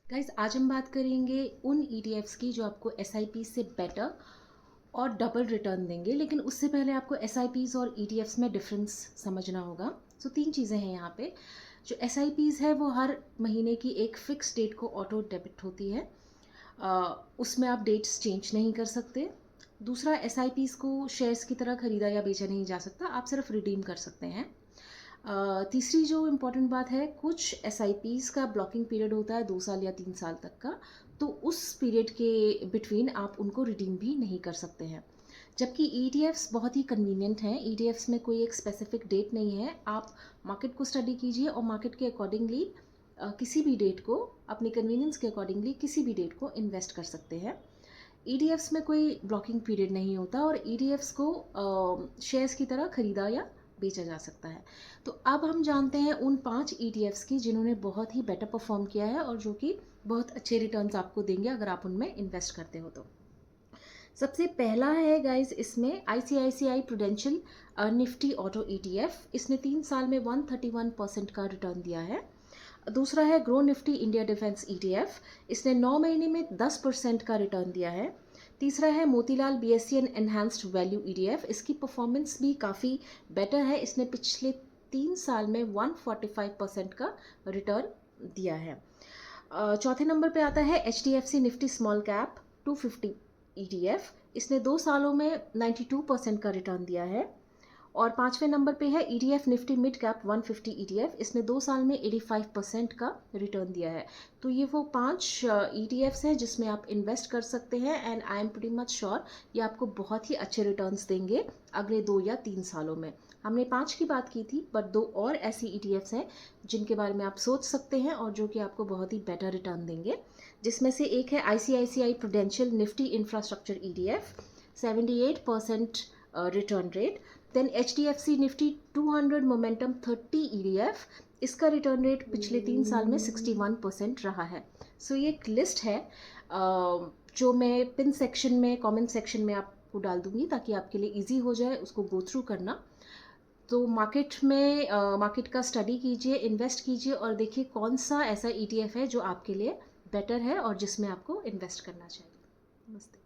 Guys आज हम बात करेंगे उन ईटीएफ्स की जो आपको एसआईपी से बेटर और डबल रिटर्न देंगे, लेकिन उससे पहले आपको एसआईपीज़ और ईटीएफ्स में डिफरेंस समझना होगा। सो तीन चीज़ें हैं यहाँ पे। जो एसआईपीज़ है वो हर महीने की एक फ़िक्स डेट को ऑटो डेबिट होती है। उसमें आप डेट्स चेंज नहीं कर सकते। दूसरा, एसआईपीज़ को शेयर्स की तरह ख़रीदा या बेचा नहीं जा सकता, आप सिर्फ रिडीम कर सकते हैं। तीसरी जो इम्पॉर्टेंट बात है, कुछ एसआईपीज़ का ब्लॉकिंग पीरियड होता है 2 साल या 3 साल तक का, तो उस पीरियड के बिटवीन आप उनको रिडीम भी नहीं कर सकते हैं। जबकि ईटीएफ्स बहुत ही कन्वीनियंट हैं। ईटीएफ्स में कोई एक स्पेसिफिक डेट नहीं है, आप मार्केट को स्टडी कीजिए और मार्केट के अकॉर्डिंगली किसी भी डेट को, अपनी कन्वीनियंस के अकॉर्डिंगली किसी भी डेट को इन्वेस्ट कर सकते हैं। ईटीएफ्स में कोई ब्लॉकिंग पीरियड नहीं होता और ईटीएफ्स को शेयर्स की तरह खरीदा या बेचा जा सकता है। तो अब हम जानते हैं उन 5 ईटीएफ्स की जिन्होंने बहुत ही बेटर परफॉर्म किया है और जो कि बहुत अच्छे रिटर्न्स आपको देंगे अगर आप उनमें इन्वेस्ट करते हो तो। सबसे पहला है गाइस इसमें ICICI Prudential Nifty auto ETF. इसने 3 साल में 131% का रिटर्न दिया है। दूसरा है grow Nifty India defence ETF. इसने 9 महीने में 10% का रिटर्न दिया है। तीसरा है मोतीलाल बीएससीएन एनहांस्ड वैल्यू ईटीएफ। इसकी परफॉर्मेंस भी काफ़ी बेटर है। इसने पिछले 3 साल में 145% का रिटर्न दिया है। चौथे नंबर पे आता है HDFC Nifty small cap 250 ETF. इसने 2 सालों में 92% का रिटर्न दिया है। और पाँचवें नंबर पे है ETF Nifty mid cap 150 ETF. इसने 2 साल में 85% का रिटर्न दिया है। तो ये वो 5 ईटीएफ्स हैं जिसमें आप इन्वेस्ट कर सकते हैं and I am pretty much sure ये आपको बहुत ही अच्छे रिटर्न्स देंगे अगले 2 या 3 सालों में। हमने 5 की बात की थी, बट 2 और ऐसी ईटीएफ्स हैं जिनके बारे में आप सोच सकते हैं और जो कि आपको बहुत ही बेटर रिटर्न देंगे, जिसमें से एक है ICICI Prudential Nifty infrastructure ETF, 78% return rate. Then HDFC Nifty 200 momentum 30 EDF. इसका रिटर्न रेट पिछले 3 साल में 61% रहा है। सो ये एक लिस्ट है जो मैं पिन सेक्शन में, कमेंट सेक्शन में आपको डाल दूंगी ताकि आपके लिए इजी हो जाए उसको गो थ्रू करना। तो मार्केट में मार्केट का स्टडी कीजिए, इन्वेस्ट कीजिए और देखिए कौन सा ऐसा ईटीएफ है जो आपके लिए बेटर है और जिसमें आपको इन्वेस्ट करना चाहिए। नमस्ते।